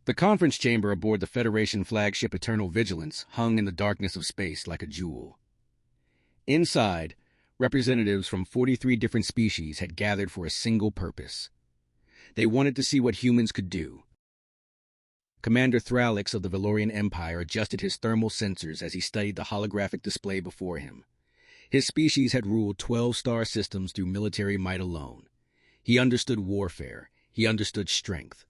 The conference chamber aboard the Federation flagship Eternal Vigilance hung in the darkness of space like a jewel. Inside, representatives from 43 different species had gathered for a single purpose. They wanted to see what humans could do. Commander Thralix of the Valorian Empire adjusted his thermal sensors as he studied the holographic display before him. His species had ruled 12 star systems through military might alone. He understood warfare. He understood strength.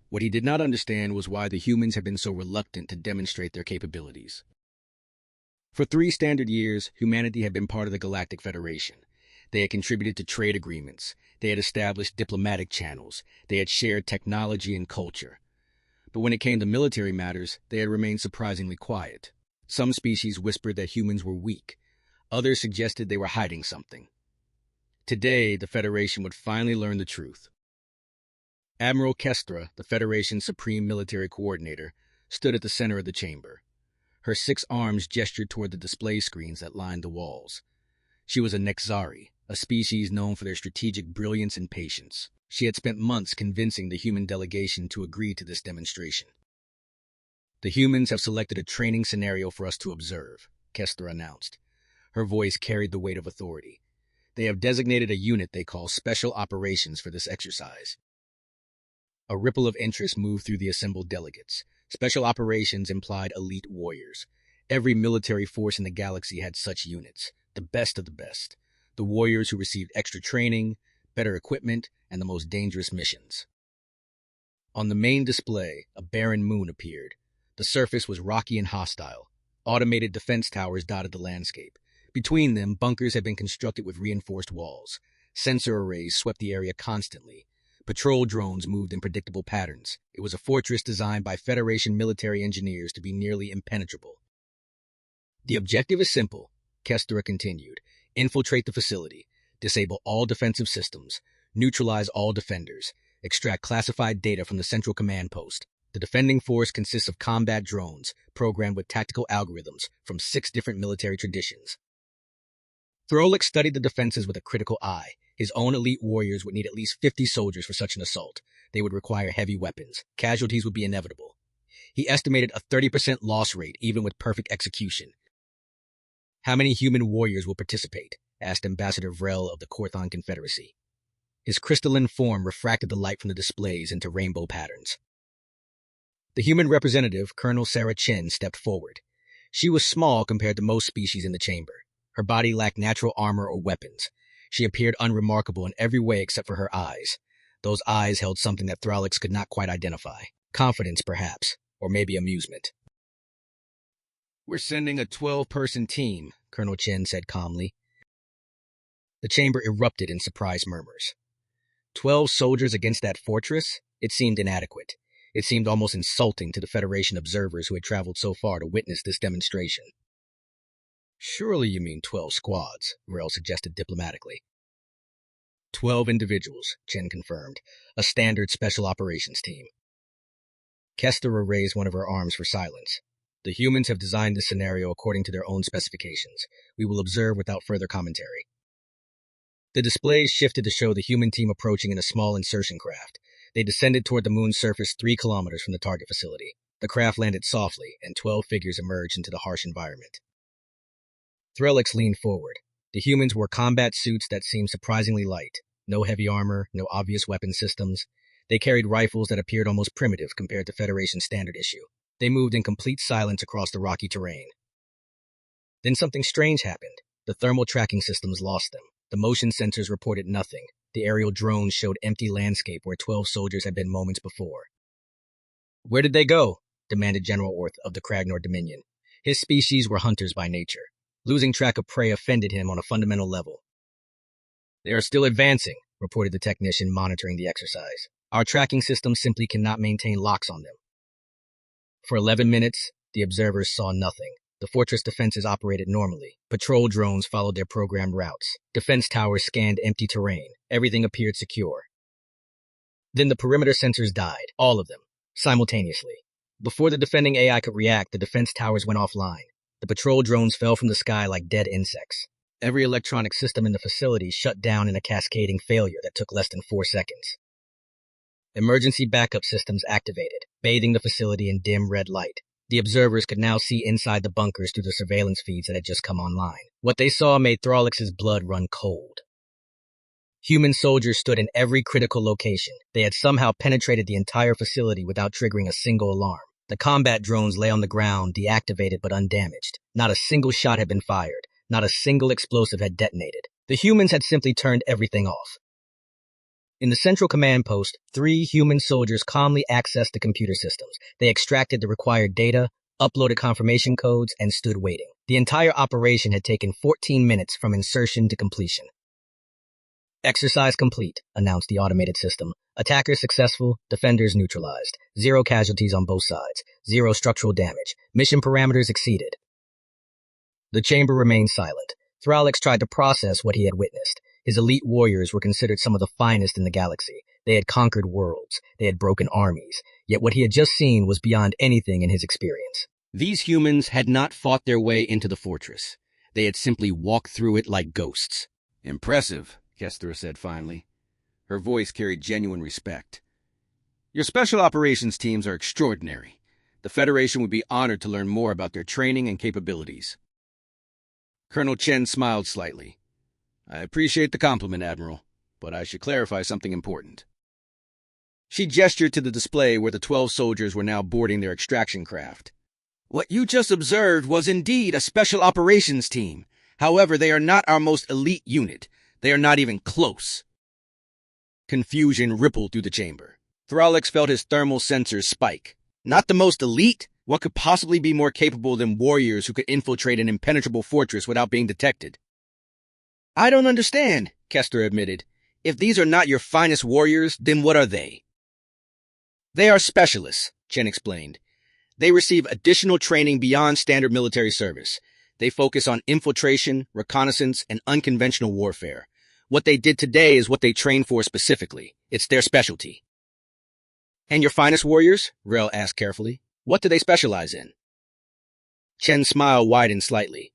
What he did not understand was why the humans had been so reluctant to demonstrate their capabilities. For 3 standard years, humanity had been part of the Galactic Federation. They had contributed to trade agreements. They had established diplomatic channels. They had shared technology and culture. But when it came to military matters, they had remained surprisingly quiet. Some species whispered that humans were weak. Others suggested they were hiding something. Today, the Federation would finally learn the truth. Admiral Kestra, the Federation's supreme military coordinator, stood at the center of the chamber. Her 6 arms gestured toward the display screens that lined the walls. She was a Nexari, a species known for their strategic brilliance and patience. She had spent months convincing the human delegation to agree to this demonstration. "The humans have selected a training scenario for us to observe," Kestra announced. Her voice carried the weight of authority. "They have designated a unit they call Special Operations for this exercise." A ripple of interest moved through the assembled delegates. Special Operations implied elite warriors. Every military force in the galaxy had such units, the best of the best, the warriors who received extra training, better equipment, and the most dangerous missions. On the main display, a barren moon appeared. The surface was rocky and hostile. Automated defense towers dotted the landscape. Between them, bunkers had been constructed with reinforced walls. Sensor arrays swept the area constantly. Patrol drones moved in predictable patterns. It was a fortress designed by Federation military engineers to be nearly impenetrable. "The objective is simple," Kestra continued. "Infiltrate the facility, disable all defensive systems, neutralize all defenders, extract classified data from the central command post. The defending force consists of combat drones, programmed with tactical algorithms from 6 different military traditions." Throlix studied the defenses with a critical eye. His own elite warriors would need at least 50 soldiers for such an assault. They would require heavy weapons. Casualties would be inevitable. He estimated a 30% loss rate even with perfect execution. "How many human warriors will participate?" asked Ambassador Vrel of the Korthon Confederacy. His crystalline form refracted the light from the displays into rainbow patterns. The human representative, Colonel Sarah Chen, stepped forward. She was small compared to most species in the chamber. Her body lacked natural armor or weapons. She appeared unremarkable in every way except for her eyes. Those eyes held something that Thralix could not quite identify. Confidence, perhaps, or maybe amusement. "We're sending a 12-person team," Colonel Chen said calmly. The chamber erupted in surprised murmurs. 12 soldiers against that fortress? It seemed inadequate. It seemed almost insulting to the Federation observers who had traveled so far to witness this demonstration. "Surely you mean 12 squads," Vrel suggested diplomatically. 12 individuals, Chen confirmed. A standard special operations team. Kestra raised one of her arms for silence. "The humans have designed this scenario according to their own specifications. We will observe without further commentary." The displays shifted to show the human team approaching in a small insertion craft. They descended toward the moon's surface 3 kilometers from the target facility. The craft landed softly, and 12 figures emerged into the harsh environment. Threlix leaned forward. The humans wore combat suits that seemed surprisingly light. No heavy armor, no obvious weapon systems. They carried rifles that appeared almost primitive compared to Federation standard issue. They moved in complete silence across the rocky terrain. Then something strange happened. The thermal tracking systems lost them. The motion sensors reported nothing. The aerial drones showed empty landscape where 12 soldiers had been moments before. "Where did they go?" demanded General Orth of the Kragnor Dominion. His species were hunters by nature. Losing track of prey offended him on a fundamental level. "They are still advancing," reported the technician monitoring the exercise. "Our tracking system simply cannot maintain locks on them." For 11 minutes, the observers saw nothing. The fortress defenses operated normally. Patrol drones followed their programmed routes. Defense towers scanned empty terrain. Everything appeared secure. Then the perimeter sensors died, all of them, simultaneously. Before the defending AI could react, the defense towers went offline. The patrol drones fell from the sky like dead insects. Every electronic system in the facility shut down in a cascading failure that took less than 4 seconds. Emergency backup systems activated, bathing the facility in dim red light. The observers could now see inside the bunkers through the surveillance feeds that had just come online. What they saw made Throlix's blood run cold. Human soldiers stood in every critical location. They had somehow penetrated the entire facility without triggering a single alarm. The combat drones lay on the ground, deactivated but undamaged. Not a single shot had been fired. Not a single explosive had detonated. The humans had simply turned everything off. In the central command post, 3 human soldiers calmly accessed the computer systems. They extracted the required data, uploaded confirmation codes, and stood waiting. The entire operation had taken 14 minutes from insertion to completion. Exercise complete, announced the automated system. Attackers successful, defenders neutralized. 0 casualties on both sides. 0 structural damage. Mission parameters exceeded. The chamber remained silent. Throlix tried to process what he had witnessed. His elite warriors were considered some of the finest in the galaxy. They had conquered worlds. They had broken armies. Yet what he had just seen was beyond anything in his experience. These humans had not fought their way into the fortress. They had simply walked through it like ghosts. Impressive, Kester said finally. Her voice carried genuine respect. Your special operations teams are extraordinary. The Federation would be honored to learn more about their training and capabilities. Colonel Chen smiled slightly. I appreciate the compliment, Admiral, but I should clarify something important. She gestured to the display where the 12 soldiers were now boarding their extraction craft. What you just observed was indeed a special operations team. However, they are not our most elite unit. They are not even close. Confusion rippled through the chamber. Throlix felt his thermal sensors spike. Not the most elite? What could possibly be more capable than warriors who could infiltrate an impenetrable fortress without being detected? I don't understand, Kester admitted. If these are not your finest warriors, then what are they? They are specialists, Chen explained. They receive additional training beyond standard military service. They focus on infiltration, reconnaissance, and unconventional warfare. What they did today is what they trained for specifically. It's their specialty. And your finest warriors? Rel asked carefully. What do they specialize in? Chen's smile widened slightly.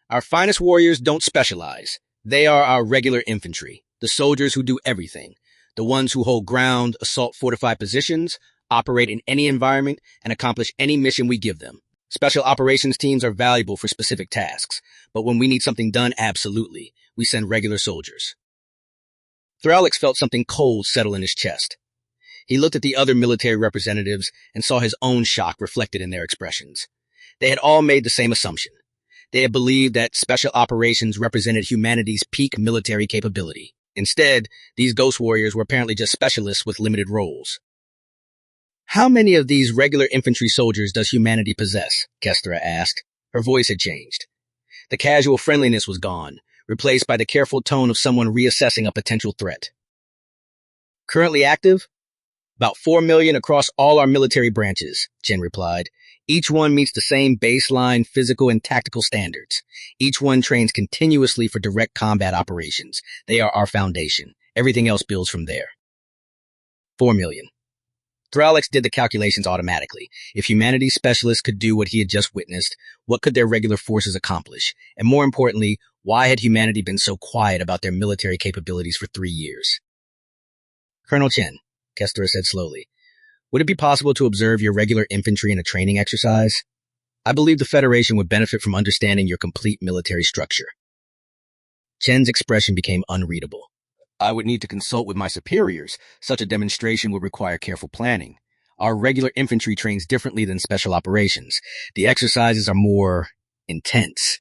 Our finest warriors don't specialize. They are our regular infantry, the soldiers who do everything, the ones who hold ground, assault fortified positions, operate in any environment, and accomplish any mission we give them. Special operations teams are valuable for specific tasks, but when we need something done, absolutely, we send regular soldiers. Throlix felt something cold settle in his chest. He looked at the other military representatives and saw his own shock reflected in their expressions. They had all made the same assumption. They had believed that special operations represented humanity's peak military capability. Instead, these ghost warriors were apparently just specialists with limited roles. How many of these regular infantry soldiers does humanity possess? Kestra asked. Her voice had changed. The casual friendliness was gone, replaced by the careful tone of someone reassessing a potential threat. Currently active? About 4 million across all our military branches, Chen replied. Each one meets the same baseline physical and tactical standards. Each one trains continuously for direct combat operations. They are our foundation. Everything else builds from there. 4 million. Throlix did the calculations automatically. If humanity's specialists could do what he had just witnessed, what could their regular forces accomplish? And more importantly, why had humanity been so quiet about their military capabilities for 3 years? Colonel Chen, Kester said slowly, would it be possible to observe your regular infantry in a training exercise? I believe the Federation would benefit from understanding your complete military structure. Chen's expression became unreadable. I would need to consult with my superiors. Such a demonstration would require careful planning. Our regular infantry trains differently than special operations. The exercises are more intense.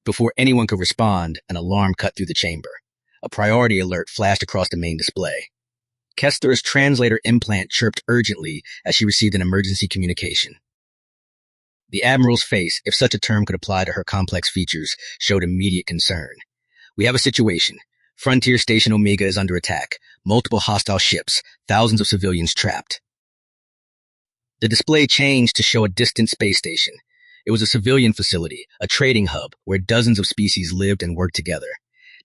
Before anyone could respond, an alarm cut through the chamber. A priority alert flashed across the main display. Kester's translator implant chirped urgently as she received an emergency communication. The Admiral's face, if such a term could apply to her complex features, showed immediate concern. We have a situation. Frontier Station Omega is under attack. Multiple hostile ships. Thousands of civilians trapped. The display changed to show a distant space station. It was a civilian facility, a trading hub, where dozens of species lived and worked together.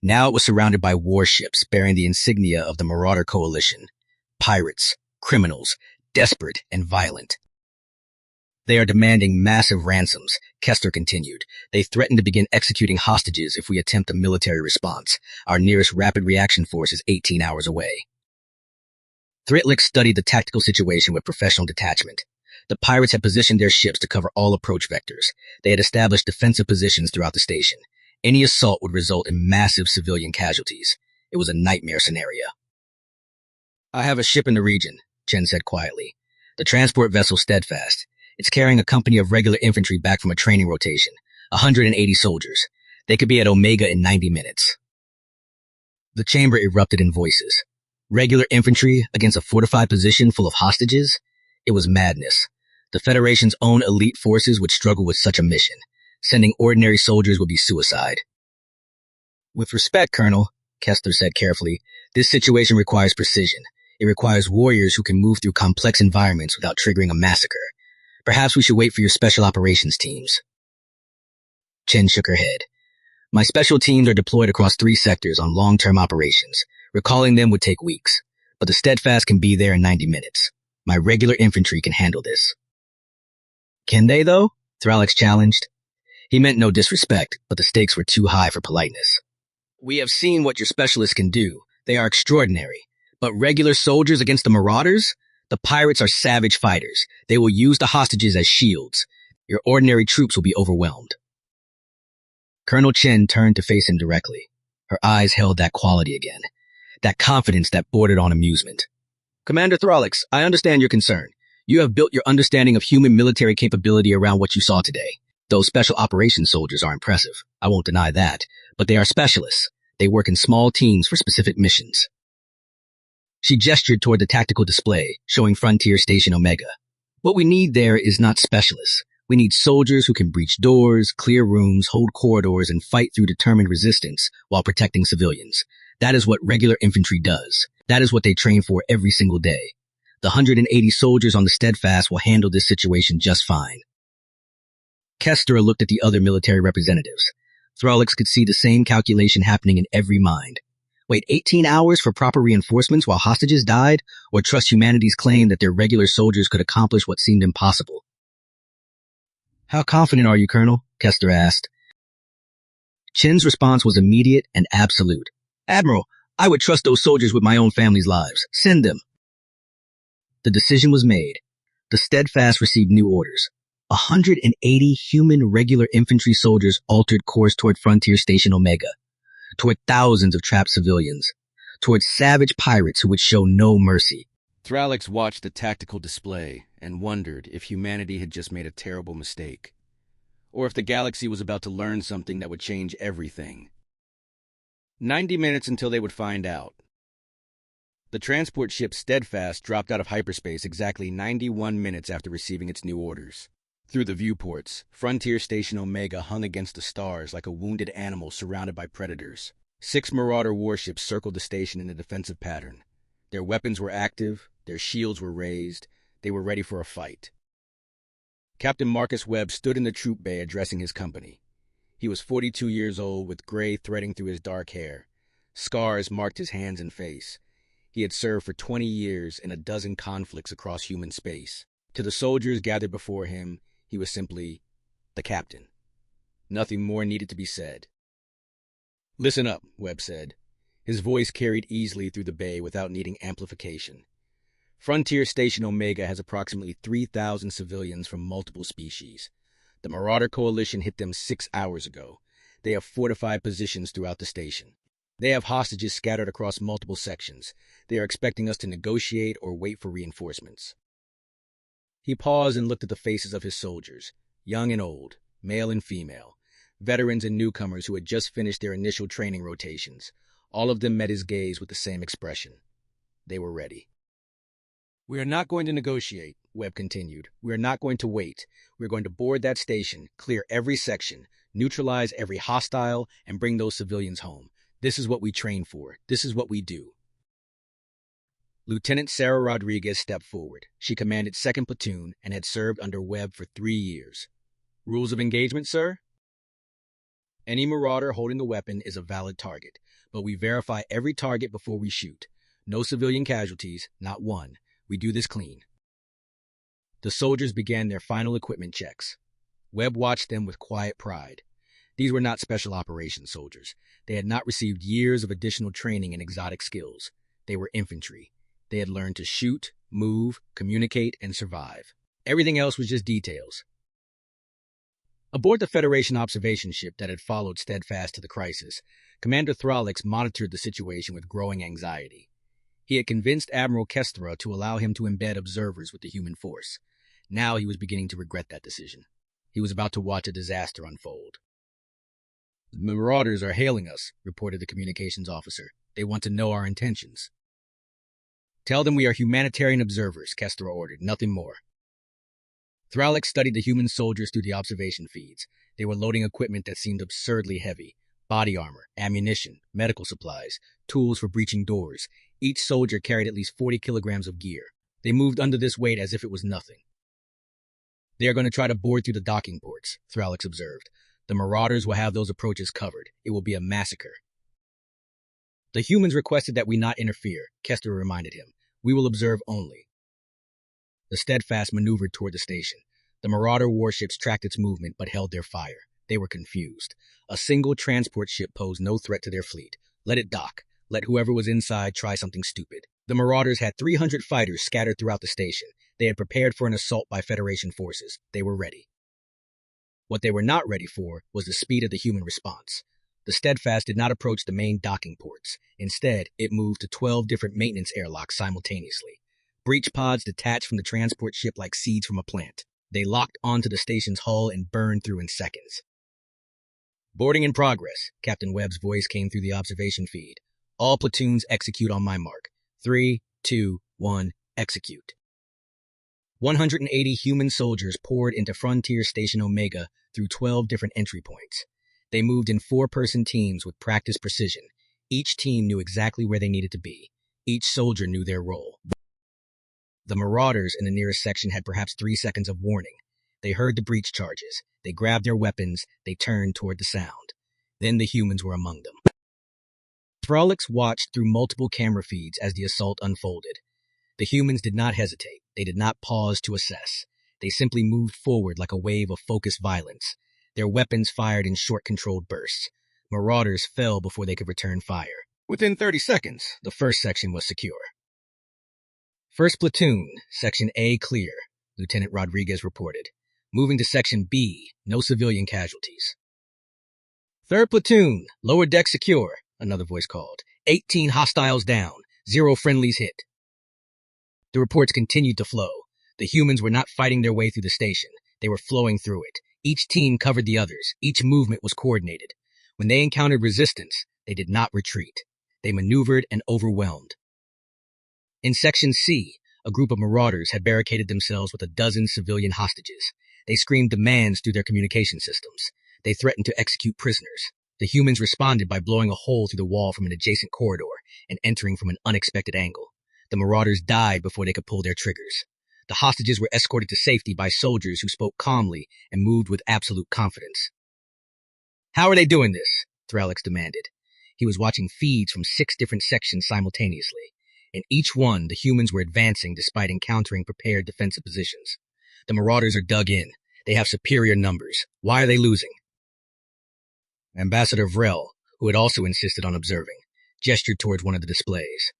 Now it was surrounded by warships bearing the insignia of the Marauder Coalition. Pirates, criminals, desperate and violent. They are demanding massive ransoms, Kester continued. They threaten to begin executing hostages if we attempt a military response. Our nearest rapid reaction force is 18 hours away. Threatlick studied the tactical situation with professional detachment. The pirates had positioned their ships to cover all approach vectors. They had established defensive positions throughout the station. Any assault would result in massive civilian casualties. It was a nightmare scenario. I have a ship in the region, Chen said quietly. The transport vessel Steadfast. It's carrying a company of regular infantry back from a training rotation. 180 soldiers. They could be at Omega in 90 minutes. The chamber erupted in voices. Regular infantry against a fortified position full of hostages? It was madness. The Federation's own elite forces would struggle with such a mission. Sending ordinary soldiers would be suicide. With respect, Colonel, Kessler said carefully, this situation requires precision. It requires warriors who can move through complex environments without triggering a massacre. Perhaps we should wait for your special operations teams. Chen shook her head. My special teams are deployed across 3 sectors on long-term operations. Recalling them would take weeks, but the Steadfast can be there in 90 minutes. My regular infantry can handle this. Can they, though? Thralex challenged. He meant no disrespect, but the stakes were too high for politeness. We have seen what your specialists can do. They are extraordinary. But regular soldiers against the marauders? The pirates are savage fighters. They will use the hostages as shields. Your ordinary troops will be overwhelmed. Colonel Chen turned to face him directly. Her eyes held that quality again. That confidence that bordered on amusement. Commander Thralex, I understand your concern. You have built your understanding of human military capability around what you saw today. Those special operations soldiers are impressive. I won't deny that. But they are specialists. They work in small teams for specific missions. She gestured toward the tactical display, showing Frontier Station Omega. What we need there is not specialists. We need soldiers who can breach doors, clear rooms, hold corridors, and fight through determined resistance while protecting civilians. That is what regular infantry does. That is what they train for every single day. The 180 soldiers on the Steadfast will handle this situation just fine. Kester looked at the other military representatives. Thralex could see the same calculation happening in every mind. Wait 18 hours for proper reinforcements while hostages died, or trust humanity's claim that their regular soldiers could accomplish what seemed impossible? How confident are you, Colonel? Kester asked. Chen's response was immediate and absolute. Admiral, I would trust those soldiers with my own family's lives. Send them. The decision was made. The Steadfast received new orders. 180 human regular infantry soldiers altered course toward Frontier Station Omega, toward thousands of trapped civilians, toward savage pirates who would show no mercy. Thralex watched the tactical display and wondered if humanity had just made a terrible mistake, or if the galaxy was about to learn something that would change everything. 90 minutes until they would find out. The transport ship Steadfast dropped out of hyperspace exactly 91 minutes after receiving its new orders. Through the viewports, Frontier Station Omega hung against the stars like a wounded animal surrounded by predators. 6 Marauder warships circled the station in a defensive pattern. Their weapons were active, their shields were raised, they were ready for a fight. Captain Marcus Webb stood in the troop bay addressing his company. He was 42 years old with gray threading through his dark hair. Scars marked his hands and face. He had served for 20 years in a dozen conflicts across human space. To the soldiers gathered before him, he was simply the captain. Nothing more needed to be said. Listen up, Webb said. His voice carried easily through the bay without needing amplification. Frontier Station Omega has approximately 3,000 civilians from multiple species. The Marauder Coalition hit them 6 hours ago. They have fortified positions throughout the station. They have hostages scattered across multiple sections. They are expecting us to negotiate or wait for reinforcements. He paused and looked at the faces of his soldiers, young and old, male and female, veterans and newcomers who had just finished their initial training rotations. All of them met his gaze with the same expression. They were ready. We are not going to negotiate, Webb continued. We are not going to wait. We are going to board that station, clear every section, neutralize every hostile, and bring those civilians home. This is what we train for. This is what we do. Lieutenant Sarah Rodriguez stepped forward. She commanded 2nd Platoon and had served under Webb for 3 years. Rules of engagement, sir? Any marauder holding a weapon is a valid target, but we verify every target before we shoot. No civilian casualties, not one. We do this clean. The soldiers began their final equipment checks. Webb watched them with quiet pride. These were not special operations soldiers. They had not received years of additional training in exotic skills. They were infantry. They had learned to shoot, move, communicate, and survive. Everything else was just details. Aboard the Federation observation ship that had followed Steadfast to the crisis, Commander Thralix monitored the situation with growing anxiety. He had convinced Admiral Kestra to allow him to embed observers with the human force. Now he was beginning to regret that decision. He was about to watch a disaster unfold. "The Marauders are hailing us," reported the communications officer. "They want to know our intentions." "Tell them we are humanitarian observers," Kestra ordered, "nothing more." Thralix studied the human soldiers through the observation feeds. They were loading equipment that seemed absurdly heavy. Body armor, ammunition, medical supplies, tools for breaching doors. Each soldier carried at least 40 kilograms of gear. They moved under this weight as if it was nothing. "They are going to try to board through the docking ports," Thralix observed. "The Marauders will have those approaches covered. It will be a massacre." "The humans requested that we not interfere," Kester reminded him. "We will observe only." The Steadfast maneuvered toward the station. The Marauder warships tracked its movement but held their fire. They were confused. A single transport ship posed no threat to their fleet. Let it dock. Let whoever was inside try something stupid. The Marauders had 300 fighters scattered throughout the station. They had prepared for an assault by Federation forces. They were ready. What they were not ready for was the speed of the human response. The Steadfast did not approach the main docking ports. Instead, it moved to 12 different maintenance airlocks simultaneously. Breach pods detached from the transport ship like seeds from a plant. They locked onto the station's hull and burned through in seconds. "Boarding in progress," Captain Webb's voice came through the observation feed. "All platoons execute on my mark. 3, 2, 1, execute." 180 human soldiers poured into Frontier Station Omega through 12 different entry points. They moved in 4-person teams with practiced precision. Each team knew exactly where they needed to be. Each soldier knew their role. The Marauders in the nearest section had perhaps 3 seconds of warning. They heard the breach charges. They grabbed their weapons. They turned toward the sound. Then the humans were among them. Thralix watched through multiple camera feeds as the assault unfolded. The humans did not hesitate. They did not pause to assess. They simply moved forward like a wave of focused violence. Their weapons fired in short, controlled bursts. Marauders fell before they could return fire. Within 30 seconds, the first section was secure. "First platoon, Section A clear," Lieutenant Rodriguez reported. "Moving to Section B, no civilian casualties." "Third platoon, lower deck secure," another voice called. 18 hostiles down, 0 friendlies hit." The reports continued to flow. The humans were not fighting their way through the station. They were flowing through it. Each team covered the others. Each movement was coordinated. When they encountered resistance, they did not retreat. They maneuvered and overwhelmed. In Section C, a group of Marauders had barricaded themselves with a dozen civilian hostages. They screamed demands through their communication systems. They threatened to execute prisoners. The humans responded by blowing a hole through the wall from an adjacent corridor and entering from an unexpected angle. The Marauders died before they could pull their triggers. The hostages were escorted to safety by soldiers who spoke calmly and moved with absolute confidence. "How are they doing this?" Thralix demanded. He was watching feeds from 6 different sections simultaneously. In each one, the humans were advancing despite encountering prepared defensive positions. "The Marauders are dug in. They have superior numbers. Why are they losing?" Ambassador Vrel, who had also insisted on observing, gestured towards one of the displays.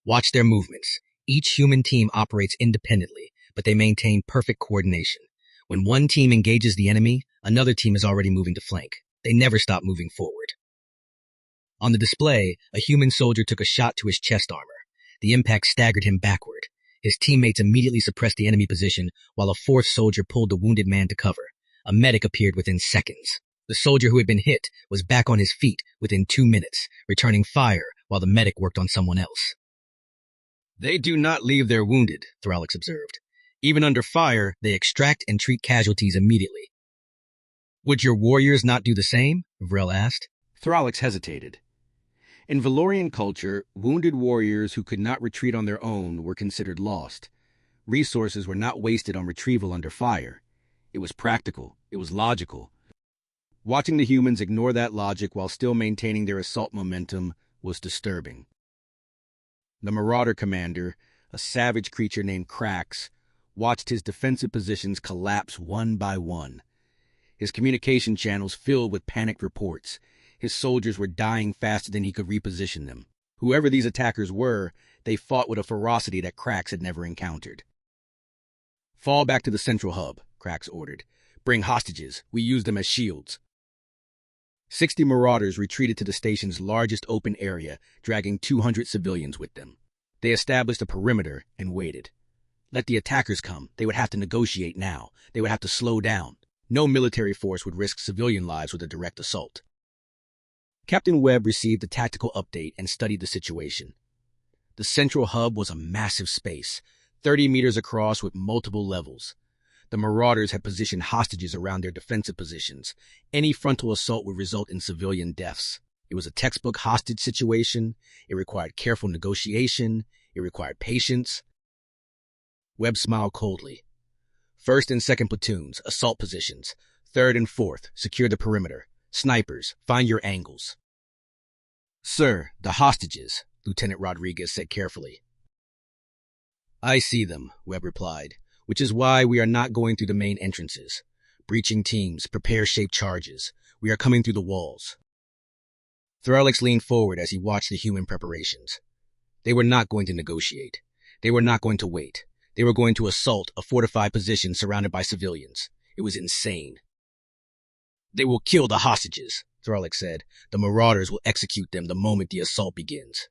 "Watch their movements. Each human team operates independently, but they maintain perfect coordination. When one team engages the enemy, another team is already moving to flank. They never stop moving forward." On the display, a human soldier took a shot to his chest armor. The impact staggered him backward. His teammates immediately suppressed the enemy position, while a 4th soldier pulled the wounded man to cover. A medic appeared within seconds. The soldier who had been hit was back on his feet within 2 minutes, returning fire while the medic worked on someone else. "They do not leave their wounded," Thralix observed. "Even under fire, they extract and treat casualties immediately." "Would your warriors not do the same?" Vrel asked. Thralix hesitated. In Valorian culture, wounded warriors who could not retreat on their own were considered lost. Resources were not wasted on retrieval under fire. It was practical. It was logical. Watching the humans ignore that logic while still maintaining their assault momentum was disturbing. The Marauder commander, a savage creature named Krax, watched his defensive positions collapse one by one. His communication channels filled with panicked reports. His soldiers were dying faster than he could reposition them. Whoever these attackers were, they fought with a ferocity that Krax had never encountered. "Fall back to the central hub," Krax ordered. "Bring hostages. We use them as shields." 60 marauders retreated to the station's largest open area, dragging 200 civilians with them. They established a perimeter and waited. Let the attackers come. They would have to negotiate now. They would have to slow down. No military force would risk civilian lives with a direct assault. Captain Webb received a tactical update and studied the situation. The central hub was a massive space, 30 meters across with multiple levels. The marauders had positioned hostages around their defensive positions. Any frontal assault would result in civilian deaths. It was a textbook hostage situation. It required careful negotiation. It required patience. Webb smiled coldly. "First and second platoons, assault positions. Third and fourth, secure the perimeter. Snipers, find your angles." "Sir, the hostages," Lieutenant Rodriguez said carefully. "I see them," Webb replied, "which is why we are not going through the main entrances. Breaching teams, prepare shaped charges. We are coming through the walls." Threlix leaned forward as he watched the human preparations. They were not going to negotiate. They were not going to wait. They were going to assault a fortified position surrounded by civilians. It was insane. "They will kill the hostages," Threlix said. "The marauders will execute them the moment the assault begins."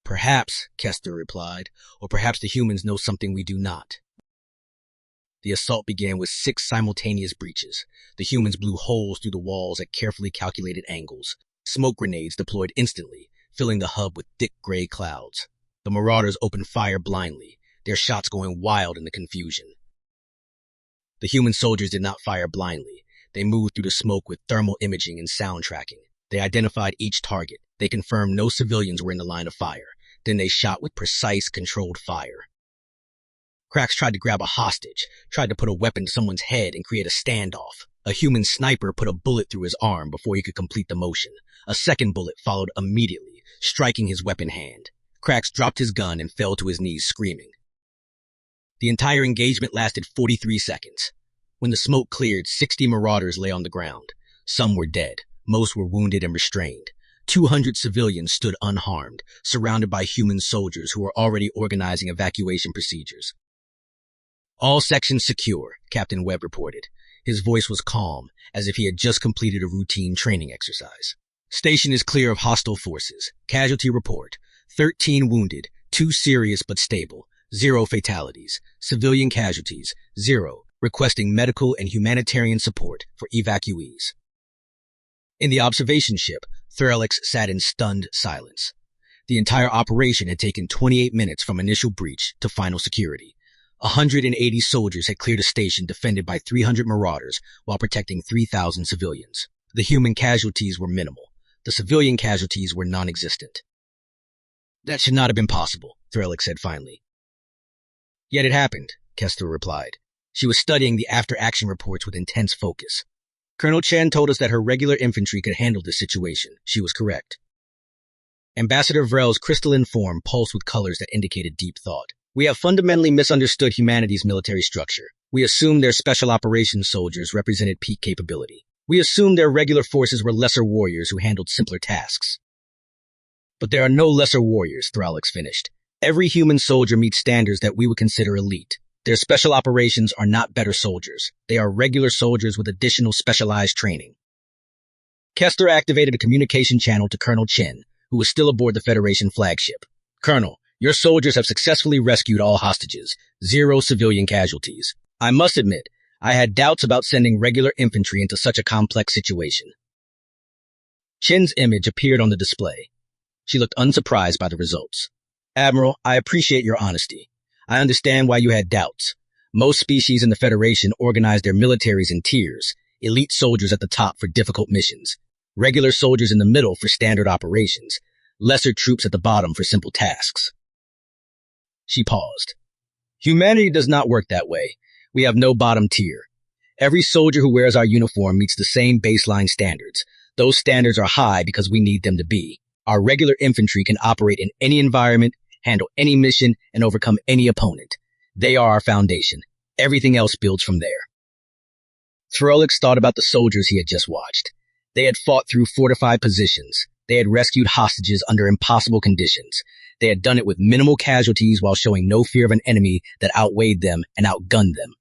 "Perhaps," Kester replied, "or perhaps the humans know something we do not." The assault began with 6 simultaneous breaches. The humans blew holes through the walls at carefully calculated angles. Smoke grenades deployed instantly, filling the hub with thick gray clouds. The marauders opened fire blindly, their shots going wild in the confusion. The human soldiers did not fire blindly. They moved through the smoke with thermal imaging and sound tracking. They identified each target. They confirmed no civilians were in the line of fire. Then they shot with precise, controlled fire. Krax tried to grab a hostage, tried to put a weapon to someone's head and create a standoff. A human sniper put a bullet through his arm before he could complete the motion. A second bullet followed immediately, striking his weapon hand. Krax dropped his gun and fell to his knees screaming. The entire engagement lasted 43 seconds. When the smoke cleared, 60 marauders lay on the ground. Some were dead. Most were wounded and restrained. 200 civilians stood unharmed, surrounded by human soldiers who were already organizing evacuation procedures. "All sections secure," Captain Webb reported. His voice was calm, as if he had just completed a routine training exercise. "Station is clear of hostile forces. Casualty report. 13 wounded, 2 serious but stable. 0 fatalities. Civilian casualties, 0. Requesting medical and humanitarian support for evacuees." In the observation ship, Threlix sat in stunned silence. The entire operation had taken 28 minutes from initial breach to final security. 180 soldiers had cleared a station defended by 300 marauders while protecting 3,000 civilians. The human casualties were minimal. The civilian casualties were non-existent. "That should not have been possible," Threlix said finally. "Yet it happened," Kester replied. She was studying the after-action reports with intense focus. "Colonel Chen told us that her regular infantry could handle this situation. She was correct." Ambassador Vrel's crystalline form pulsed with colors that indicated deep thought. "We have fundamentally misunderstood humanity's military structure. We assumed their special operations soldiers represented peak capability. We assumed their regular forces were lesser warriors who handled simpler tasks." "But there are no lesser warriors," Thralix finished. "Every human soldier meets standards that we would consider elite. Their special operations are not better soldiers. They are regular soldiers with additional specialized training." Kester activated a communication channel to Colonel Chen, who was still aboard the Federation flagship. "Colonel, your soldiers have successfully rescued all hostages. 0 civilian casualties. I must admit, I had doubts about sending regular infantry into such a complex situation." Chen's image appeared on the display. She looked unsurprised by the results. "Admiral, I appreciate your honesty. I understand why you had doubts. Most species in the Federation organize their militaries in tiers, elite soldiers at the top for difficult missions, regular soldiers in the middle for standard operations, lesser troops at the bottom for simple tasks." She paused. "Humanity does not work that way. We have no bottom tier. Every soldier who wears our uniform meets the same baseline standards. Those standards are high because we need them to be. Our regular infantry can operate in any environment, handle any mission, and overcome any opponent. They are our foundation. Everything else builds from there." Throlix thought about the soldiers he had just watched. They had fought through fortified positions. They had rescued hostages under impossible conditions. They had done it with minimal casualties while showing no fear of an enemy that outweighed them and outgunned them.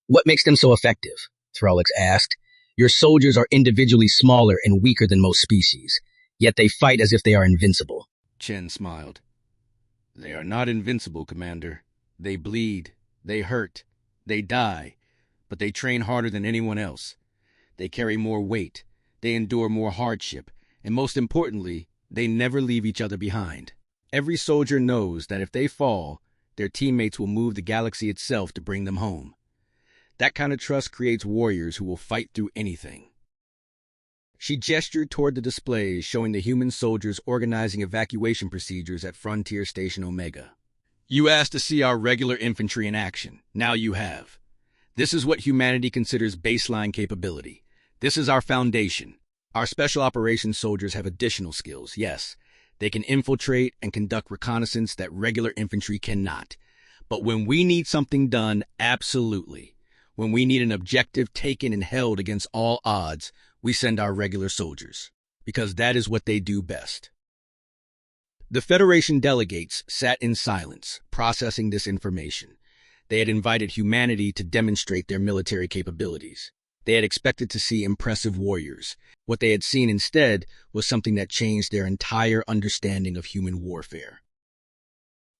What makes them so effective? Threlix asked. Your soldiers are individually smaller and weaker than most species, yet they fight as if they are invincible. Chen smiled. They are not invincible, Commander. They bleed, they hurt, they die, but they train harder than anyone else. They carry more weight, they endure more hardship, and most importantly, they never leave each other behind. Every soldier knows that if they fall, their teammates will move the galaxy itself to bring them home. That kind of trust creates warriors who will fight through anything. She gestured toward the displays showing the human soldiers organizing evacuation procedures at Frontier Station Omega. You asked to see our regular infantry in action. Now you have. This is what humanity considers baseline capability. This is our foundation. Our special operations soldiers have additional skills, yes. They can infiltrate and conduct reconnaissance that regular infantry cannot. But when we need something done, absolutely. When we need an objective taken and held against all odds, we send our regular soldiers, because that is what they do best. The Federation delegates sat in silence, processing this information. They had invited humanity to demonstrate their military capabilities. They had expected to see impressive warriors. What they had seen instead was something that changed their entire understanding of human warfare.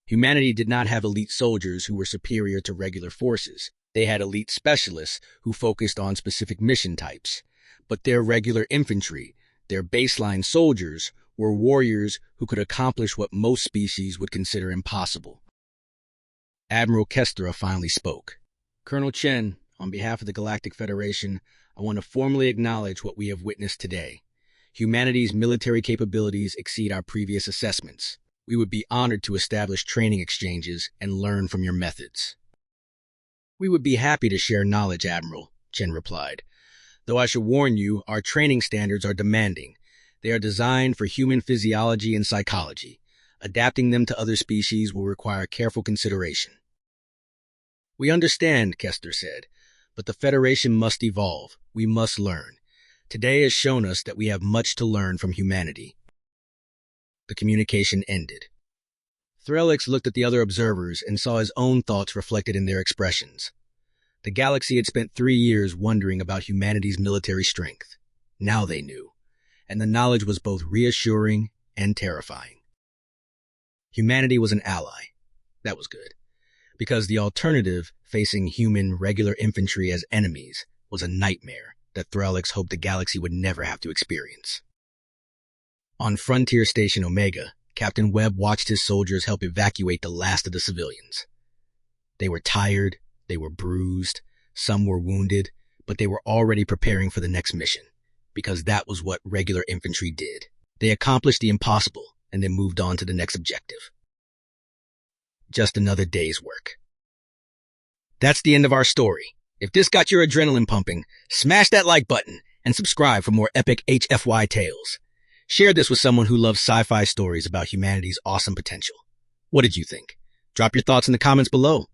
Humanity did not have elite soldiers who were superior to regular forces. They had elite specialists who focused on specific mission types. But their regular infantry, their baseline soldiers, were warriors who could accomplish what most species would consider impossible. Admiral Kestra finally spoke. Colonel Chen, on behalf of the Galactic Federation, I want to formally acknowledge what we have witnessed today. Humanity's military capabilities exceed our previous assessments. We would be honored to establish training exchanges and learn from your methods. We would be happy to share knowledge, Admiral, Chen replied. Though I should warn you, our training standards are demanding. They are designed for human physiology and psychology. Adapting them to other species will require careful consideration. We understand, Kester said, but the Federation must evolve. We must learn. Today has shown us that we have much to learn from humanity. The communication ended. Threlix looked at the other observers and saw his own thoughts reflected in their expressions. The galaxy had spent 3 years wondering about humanity's military strength. Now they knew, and the knowledge was both reassuring and terrifying. Humanity was an ally. That was good, because the alternative, facing human regular infantry as enemies, was a nightmare that Threlix hoped the galaxy would never have to experience. On Frontier Station Omega, Captain Webb watched his soldiers help evacuate the last of the civilians. They were tired, they were bruised, some were wounded, but they were already preparing for the next mission, because that was what regular infantry did. They accomplished the impossible and then moved on to the next objective. Just another day's work. That's the end of our story. If this got your adrenaline pumping, smash that like button and subscribe for more epic HFY tales. Share this with someone who loves sci-fi stories about humanity's awesome potential. What did you think? Drop your thoughts in the comments below.